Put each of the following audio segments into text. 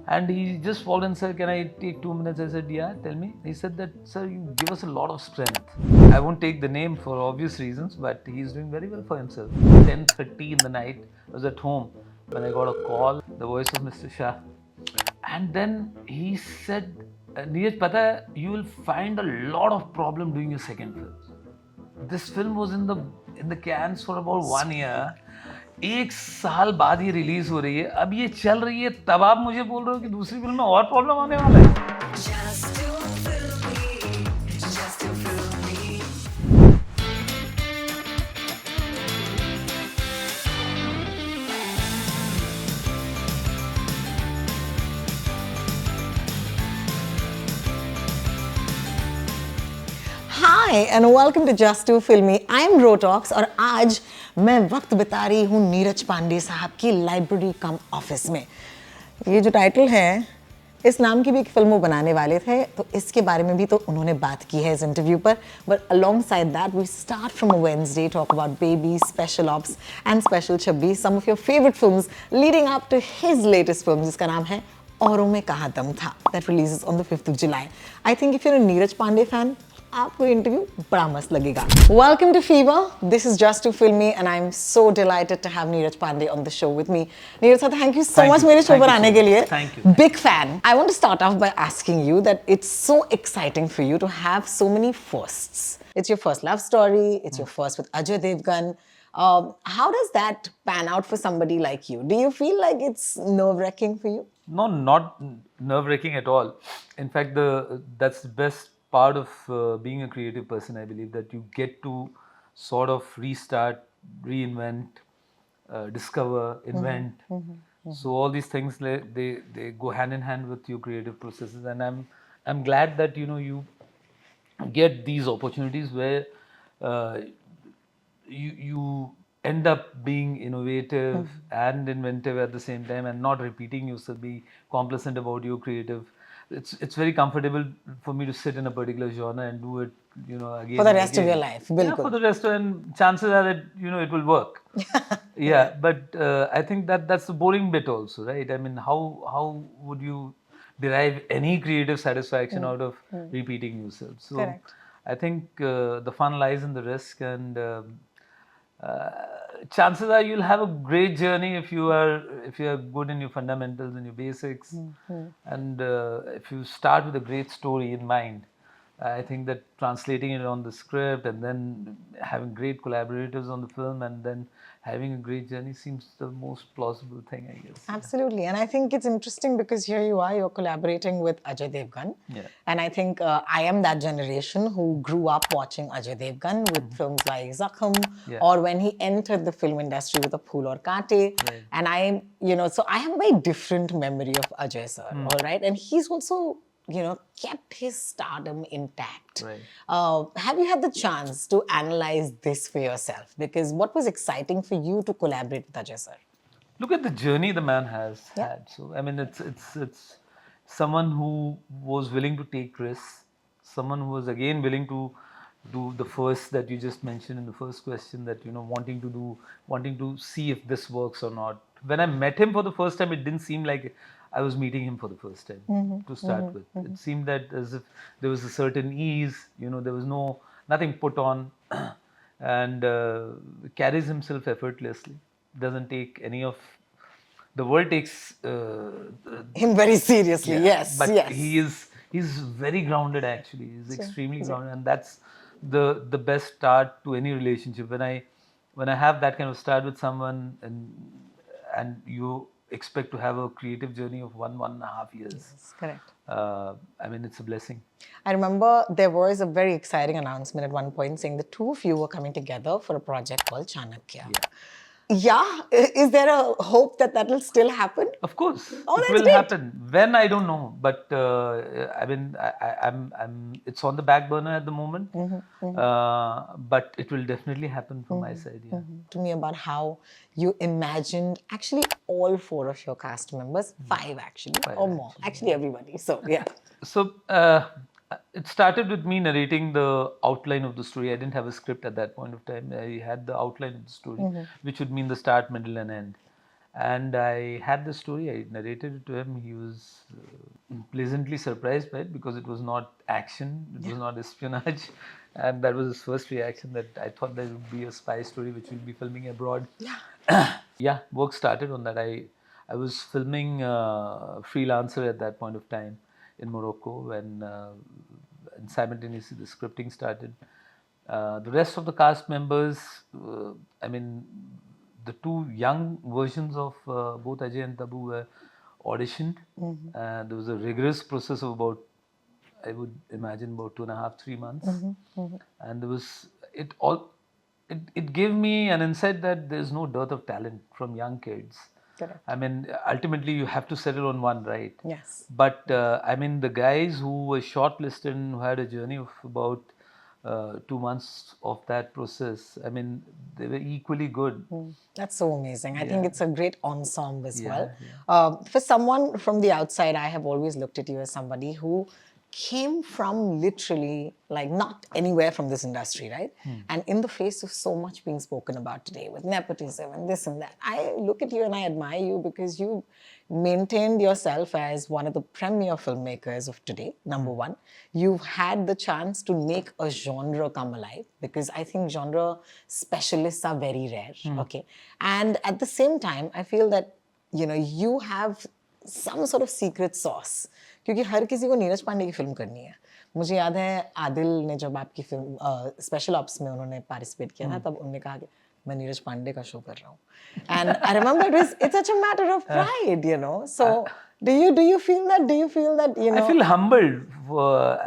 And he just followed and said, "Can I take 2 minutes?" I said, "Yeah, tell me." He said that, "Sir, you give us a lot of strength." I won't take the name for obvious reasons, but he's doing very well for himself. 10:30 in the night, I was at home when I got a call, the voice of Mr. Shah. And then he said, "Neeraj, pata hai, you will find a lot of problem doing your second film." This film was in the cans for about 1 year. 1 साल बाद ये release हो रही है, अब ये चल रही है, तब आप मुझे बोल रहे हो कि दूसरी फिल्म में और प्रॉब्लम आने वाला है. Just to fill me, just to fill me. Hi and welcome to Just to Filmy. I'm Rotox और आज मैं वक्त बिता रही हूँ नीरज पांडे साहब की लाइब्रेरी कम ऑफिस में. ये जो टाइटल है, इस नाम की भी एक फिल्म वो बनाने वाले थे, तो इसके बारे में भी तो उन्होंने बात की है इस इंटरव्यू पर. But alongside that, we start from a Wednesday, talk about Baby, Special Ops and Special 26, some of your favorite films leading up to his latest film, जिसका नाम है औरों में कहा दम था, that releases on the 5th of July. I think if you're a Neeraj Pandey fan, आपको interview बड़ा मस्त लगेगा. Welcome to Fever. This is Just to Filmy and I'm so delighted to have Neeraj Pandey on the show with me. Neeraj sir, thank you so much मेरे show पर आने के लिए. Thank you. Big fan. I want to start off by asking you that it's so exciting for you to have so many firsts. It's your first love story. It's your first with Ajay Devgan. How does that pan out for somebody like you? Do you feel like it's nerve-wracking for you? No, not nerve-wracking at all. In fact, that's the best part of being a creative person, I believe, that you get to sort of restart, reinvent, discover, invent. So all these things, they go hand in hand with your creative processes, and I'm glad that you get these opportunities where uh, you end up being innovative and inventive at the same time, and not repeating yourself, be complacent about your creative. It's very comfortable for me to sit in a particular genre and do it again For the and rest of again. your life, Yeah, बिल्कुल. for the rest, and chances are that it will work. Yeah, but I think that's the boring bit also, right? I mean, how would you derive any creative satisfaction out of repeating yourself? So Correct. I think the fun lies in the risk, and uh, chances are you'll have a great journey if you are good in your fundamentals and your basics, and if you start with a great story in mind. I think that translating it on the script and then having great collaborators on the film and then having a great journey seems the most plausible thing, I guess. Absolutely. And I think it's interesting because here you are, you're collaborating with Ajay Devgan. Yeah. And I think I am that generation who grew up watching Ajay Devgan with films like Zakham, Yeah. or when he entered the film industry with a Phool or Kaate. Right. And so I have a very different memory of Ajay sir, all right? And he's also kept his stardom intact. Right. Have you had the chance to analyze this for yourself? Because what was exciting for you to collaborate with Ajay sir? Look at the journey the man has Yeah. had. So I mean, it's someone who was willing to take risks, someone who was again willing to do the first that you just mentioned in the first question, that wanting to see if this works or not. When I met him for the first time, it didn't seem like I was meeting him for the first time to start with. It seemed that as if there was a certain ease, there was nothing put on, and carries himself effortlessly. Doesn't take any of the world takes Him very seriously, yes, but yes. he's very grounded actually. He's extremely grounded, and that's the best start to any relationship. When I have that kind of start with someone, and you expect to have a creative journey of 1.5 years. That's correct. I mean, it's a blessing. I remember there was a very exciting announcement at one point saying the two of you were coming together for a project called Chanakya. Yeah, is there a hope that will still happen? Of course, Oh, it that's will great. happen. When, I don't know, but I mean, I'm. It's on the back burner at the moment, but it will definitely happen from my side. Yeah. To me about how you imagined actually all four of your cast members, five actually, or more, actually everybody. So yeah. So it started with me narrating the outline of the story. I didn't have a script at that point of time. I had the outline of the story, which would mean the start, middle, and end. And I had the story. I narrated it to him. He was pleasantly surprised by it because it was not action, it was not espionage, and that was his first reaction. That I thought there would be a spy story which we'll be filming abroad. Yeah, work started on that. I was filming Freelancer at that point of time in Morocco when and simultaneously the scripting started. The rest of the cast members, I mean, the two young versions of both Ajay and Tabu were auditioned. There was a rigorous process of about, I would imagine, about 2.5, 3 months. And there was it all. It gave me an insight that there's no dearth of talent from young kids. Correct. I mean, ultimately you have to settle on one, right? Yes. But I mean, the guys who were shortlisted and who had a journey of about 2 months of that process, I mean, they were equally good. That's so amazing. I think it's a great ensemble as well. Yeah. For someone from the outside, I have always looked at you as somebody who came from literally like not anywhere from this industry, right? And in the face of so much being spoken about today with nepotism and this and that, I look at you and I admire you because you maintained yourself as one of the premier filmmakers of today, number one. You've had the chance to make a genre come alive because I think genre specialists are very rare, okay? And at the same time, I feel that, you know, you have some sort of secret sauce. क्योंकि हर किसी को नीरज पांडे की film करनी है. मुझे याद है आदिल ने जब आपकी फिल्म स्पेशल ऑप्स में उन्होंने पार्टिसिपेट किया था तब उन्होंने कहा कि मैं नीरज पांडे का शो कर रहा हूँ. And I remember it's such a matter of pride, you know. So do you feel that? Do you feel that, you know? I feel humbled,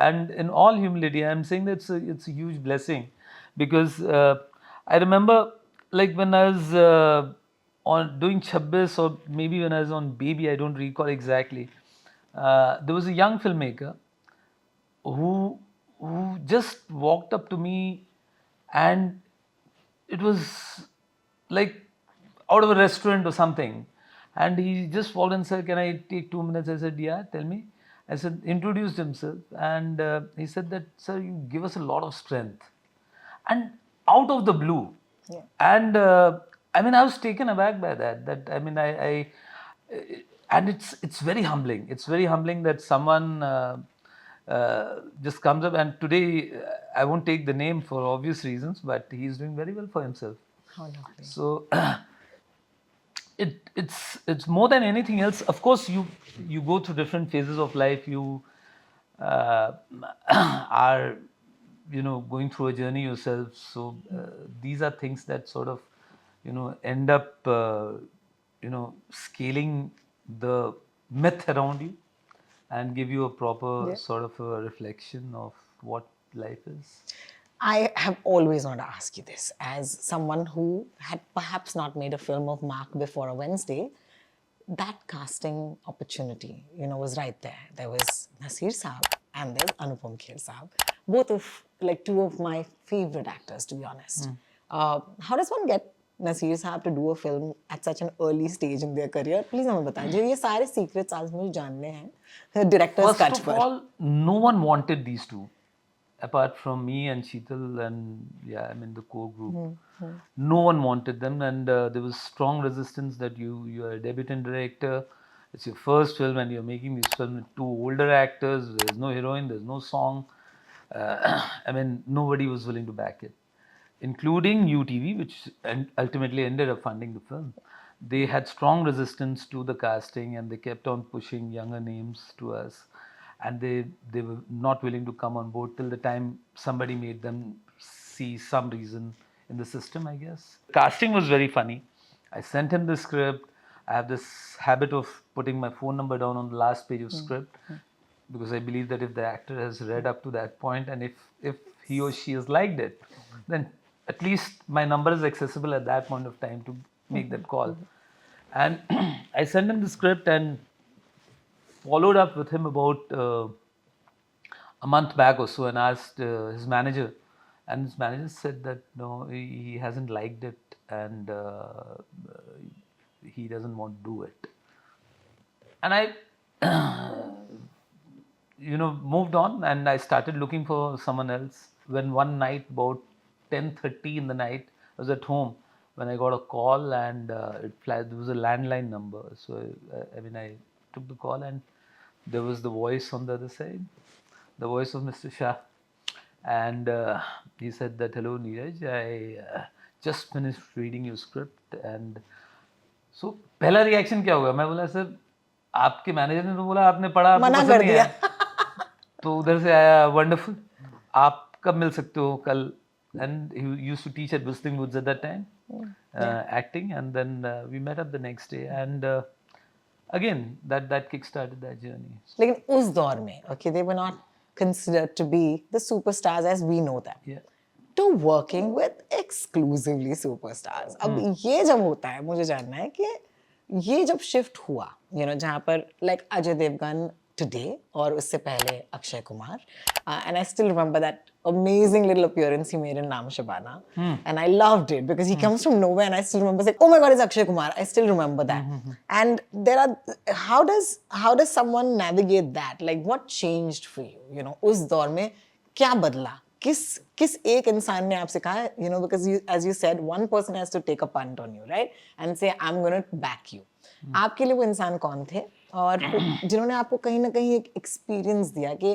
and in all humility, I'm saying that it's a huge blessing, because I remember, like when I was on doing Chabbis, or maybe when I was on Baby, I don't recall exactly. There was a young filmmaker who just walked up to me, and it was like out of a restaurant or something. And he just walked and said, "Can I take 2 minutes?" I said, "Yeah, tell me." I said, introduced himself, and he said that, "Sir, you give us a lot of strength." And out of the blue. Yeah. And I mean, I was taken aback by that. That I mean, and it's very humbling. It's very humbling that someone just comes up. And today, I won't take the name for obvious reasons, but he's doing very well for himself. How lovely. So it's more than anything else. Of course, you go through different phases of life. You are, you know, going through a journey yourself. So these are things that sort of, you know, end up you know, scaling the myth around you and give you a proper sort of a reflection of what life is. I have always wanted to ask you this. As someone who had perhaps not made a film of Mark before a Wednesday, that casting opportunity, you know, was right there. There was Naseer Saab and there's Anupam Kher Saab. Both of, like, two of my favorite actors, to be honest. How does one get Naseer Saab to do a film at such an early stage in their career? Please हमें बताएं. जो ये सारे secrets आज मुझे जानने हैं director's cut First of पर. all, no one wanted these two, apart from me and Shital and, yeah, I mean, the core group. No one wanted them, and there was strong resistance that you're a debutant director, it's your first film, and you're making this film with two older actors. There's no heroine, there's no song. I mean, nobody was willing to back it, including UTV, which ultimately ended up funding the film. They had strong resistance to the casting, and they kept on pushing younger names to us, and they were not willing to come on board till the time somebody made them see some reason in the system, I guess. Casting was very funny. I sent him the script. I have this habit of putting my phone number down on the last page of script, because I believe that if the actor has read up to that point, and if he or she has liked it, then at least my number is accessible at that point of time to make that call. And I sent him the script and followed up with him about a month back or so, and asked his manager, and his manager said that no, he hasn't liked it, and he doesn't want to do it. And I you know, moved on, and I started looking for someone else. When one night, about 10:30 in the night, I was at home, when I got a call and there was a landline number. So I took the call and there was the voice on the other side, the voice of Mr. Shah, and he said that, hello Neeraj, I just finished reading your script and so पहला reaction क्या होगा? मैं बोला sir आपके manager ने तो बोला आपने पढ़ा आपको मना पसंद कर नहीं दिया। आया। तो उधर से आया वंडरफुल, आप कब मिल सकते हो कल? And he used to teach at Whistling Woods at that time, acting, and then we met up the next day, and again that kick-started that journey. लेकिन उस दौर में, okay, they were not considered to be the superstars as we know them. Yeah. To working with exclusively superstars. अब ये जब होता है, मुझे जानना है कि ये जब शिफ्ट हुआ, जहाँ पर like अजय देवगन today और उससे पहले Akshay Kumar, and I still remember that amazing little appearance he made in Naam Shabana, and I loved it because he comes from nowhere, and I still remember saying, oh my god, it's Akshay Kumar. I still remember that. And there are, how does someone navigate that? Like what changed for you? उस दौर में क्या बदला? किस एक इंसान ने आपसे कहा, because as you said, one person has to take a punt on you, right, and say I'm going to back you. आपके लिए वो इंसान कौन थे और जिन्होंने आपको कहीं ना कहीं एक एक्सपीरियंस दिया कि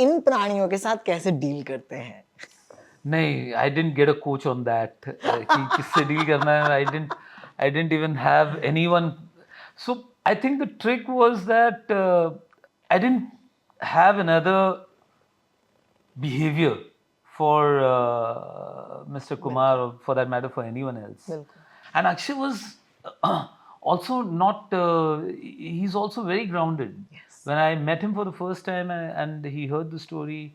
इन प्राणियों के साथ कैसे डील करते हैं? नहीं, I didn't get a coach on that. कि किससे डील करना है, I didn't even have anyone. So I think the trick was that I didn't have another behavior for Mr. Kumar or for that matter for anyone else. And Akshay was also not, he's also very grounded. Yes. When I met him for the first time and he heard the story,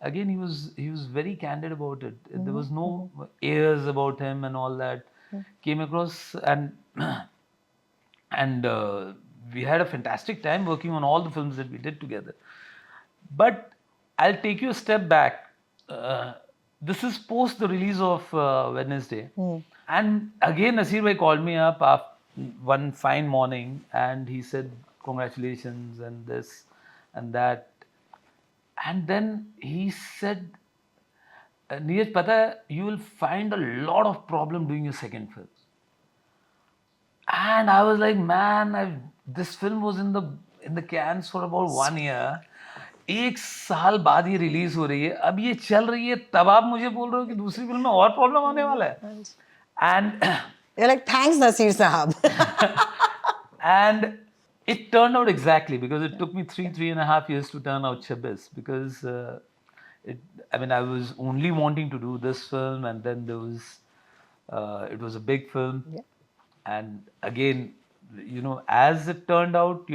again he was very candid about it. There was no airs about him and all that. Came across and we had a fantastic time working on all the films that we did together. But I'll take you a step back. This is post the release of Wednesday. And again, Nasir bhai called me up one fine morning and he said, congratulations and this and that. And then he said, Neeraj, pata hai, you will find a lot of problem doing your second film. And I was like, man, this film was in the cans for about 1 year. एक साल बाद ये release हो रही है, अब ये चल रही है, तब आप मुझे बोल रहे हो कि दूसरी फिल्म में और प्रॉब्लम आने वाला है. And you're like, thanks Naseer sahab. And it turned out exactly because it took me 3.5 years to turn out Chabis because I was only wanting to do this film and then there was it was a big film. Yeah. And again, as it turned out,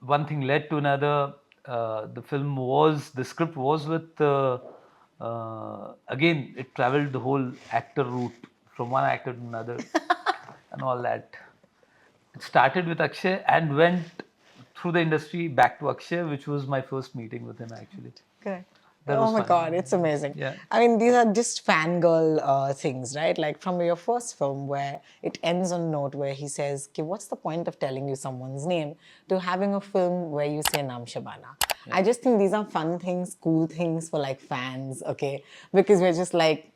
one thing led to another. The script was with, again, it traveled the whole actor route from one actor to another and all that. It started with Akshay and went through the industry back to Akshay, which was my first meeting with him actually. Correct. That Oh was my fun. God, it's amazing. Yeah. I mean, these are just fangirl things, right? Like from your first film where it ends on a note where he says, okay, what's the point of telling you someone's name, to having a film where you say Naam Shabana. Yeah. I just think these are fun things, cool things for like fans, okay? Because we're just like,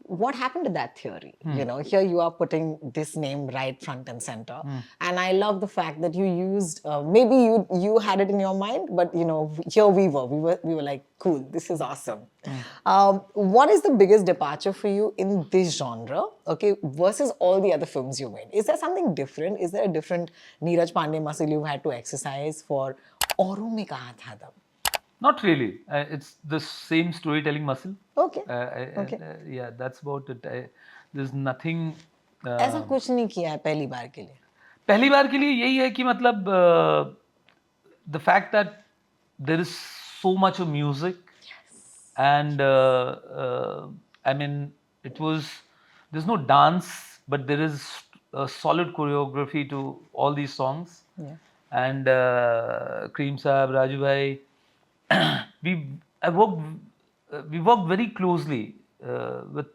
what happened to that theory? Here you are putting this name right front and center. And I love the fact that you used, maybe you had it in your mind, but here we were like, cool, this is awesome. What is the biggest departure for you in this genre, okay, versus all the other films you made? Is there something different? Is there a different Neeraj Pandey muscle you've had to exercise for Auron mein Kaha Dum? Not really. It's the same storytelling muscle. Okay. Yeah, that's about it. There's nothing. ऐसा कुछ नहीं किया है पहली बार के लिए. पहली बार के लिए यही है कि मतलब the fact that there is so much of music. Yes. And I mean, there's no dance, but there is a solid choreography to all these songs. Yeah. And Cream Saab, Raju Bhai, we worked very closely with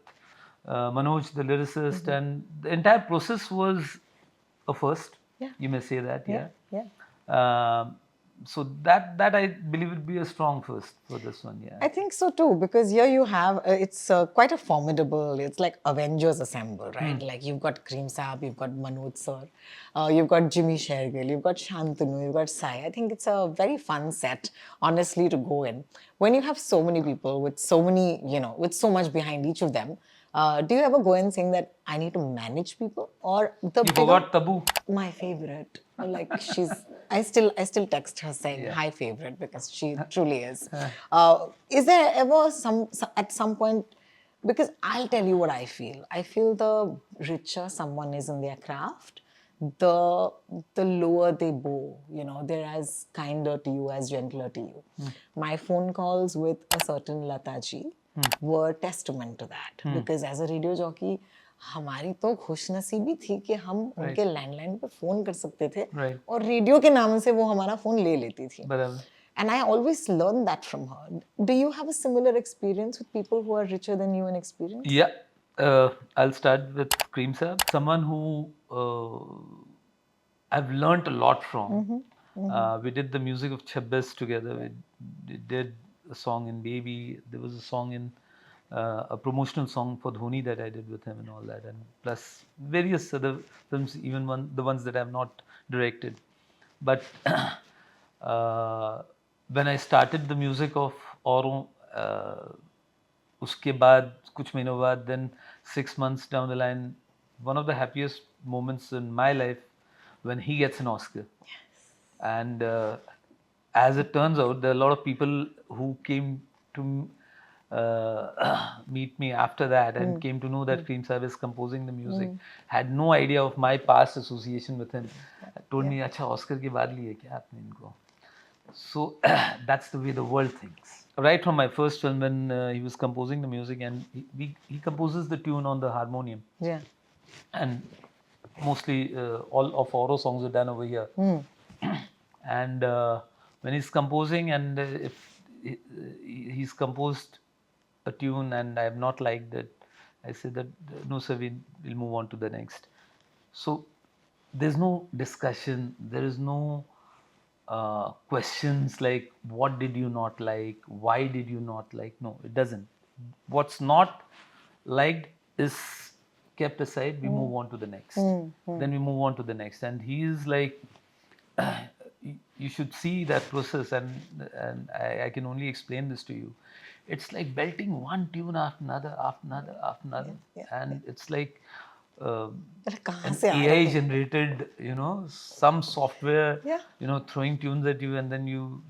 Manoj, the lyricist, and the entire process was a first. Yeah. You may say that, yeah. Yeah. So that I believe would be a strong first for this one. Yeah. I think so too, because here you have it's quite a formidable. It's like Avengers assemble, right? Like you've got Cream Saab, you've got Manoj sir, you've got Jimmy Shergill, you've got Shantanu, you've got Saiee. I think it's a very fun set, honestly, to go in. When you have so many people with so many, with so much behind each of them, do you ever go in saying that I need to manage people, or the You bigger? forgot Tabu. My favorite. Like I still text her saying Yeah. hi favorite because she truly is there ever at some point, because I'll tell you what I feel the richer someone is in their craft, the lower they bow, they're as kinder to you, as gentler to you. My phone calls with a certain Lata ji were testament to that, because as a radio jockey हमारी तो खुशनसीबी थी कि हम उनके landline पे phone कर सकते थे, Right. और रेडियो के नाम से वो हमारा फोन ले लेती थी. बराबर. And I always learn that from her. Do you have a similar experience with people who are richer than you in experience? Yeah. I'll start with Cream Saab, someone who I've learnt a lot from. We did the music of Chabbis together. We did a song in Baby. There was a song in a promotional song for Dhoni that I did with him and all that, and plus various other films, even the ones that I have not directed. But when I started the music of Auron, उसके बाद कुछ महीनों बाद, then 6 months down the line, one of the happiest moments in my life when he gets an Oscar. And as it turns out, there are a lot of people who came to meet me after that and came to know that Cream Saab is composing the music. Had no idea of my past association with him. Told me, अच्छा Oscar के बाद लिए क्या आपने इनको? So that's the way the world thinks. Right from my first film, when he was composing the music, and he composes the tune on the harmonium. Yeah. And mostly all of Oro songs are done over here. And when he's composing, and if he's composed a tune and I have not liked it, I say that no sir, we'll move on to the next. So there's no discussion, there is no questions like what did you not like, why did you not like. No, it doesn't. What's not liked is kept aside. We move on to the next. Then we move on to the next, and he is like you should see that process, and I can only explain this to you. It's like belting one tune after another, after another, after another, and it's like कहाँ an से आ रहा AI है? generated, some software, Yeah. throwing tunes at you, and then you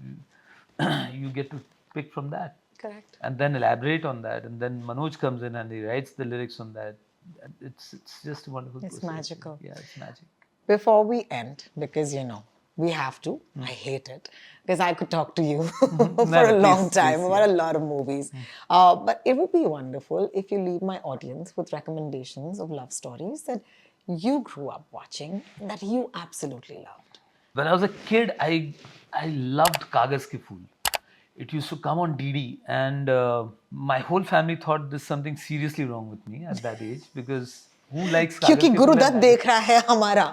get to pick from that. Correct. And then elaborate on that, and then Manoj comes in and he writes the lyrics on that. It's just a wonderful It's process. magical. Yeah, it's magic. Before we end, because we have to, I hate it, because I could talk to you for a long time about a lot of movies. But it would be wonderful if you leave my audience with recommendations of love stories that you grew up watching, that you absolutely loved. When I was a kid, I loved Kagaz Ki Phool. It used to come on DD, and my whole family thought there's something seriously wrong with me at that age, because who likes Kagaz क्योंकि Ki Phool Gurudatt at that देख रहा है हमारा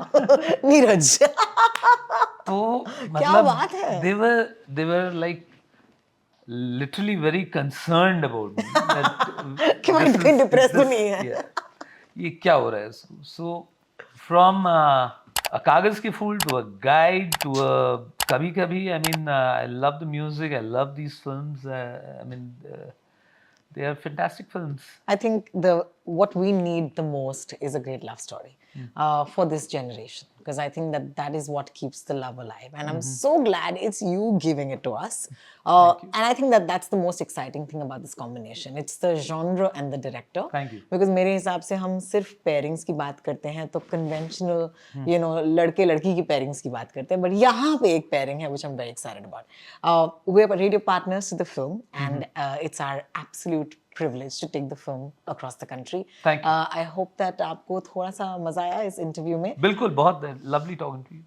नीरज. तो क्या बात है? they were like literally very concerned about me that कि मैं कहीं डिप्रेस तो नहीं है. yeah, ये क्या हो रहा है. So from a Kagaz Ki Phool to a guide to a Kabhi Kabhi, I mean, I love the music, I love these films. I mean, they are fantastic films. I think what we need the most is a great love story for this generation, because I think that is what keeps the love alive. And I'm so glad it's you giving it to us. And I think that's the most exciting thing about this combination. It's the genre and the director. Thank you. Because मेरे हिसाब से हम सिर्फ pairings की बात करते हैं तो conventional, लड़के लड़की की पेयरिंग्स की बात करते हैं, but यहाँ पे एक पेयरिंग है which I'm very excited about. We're radio partners to the film, and it's our absolute privilege to take the film across the country. Thank you. I hope that आपको थोड़ा सा मजा आया इस इंटरव्यू में. बिल्कुल, बहुत lovely talking to you.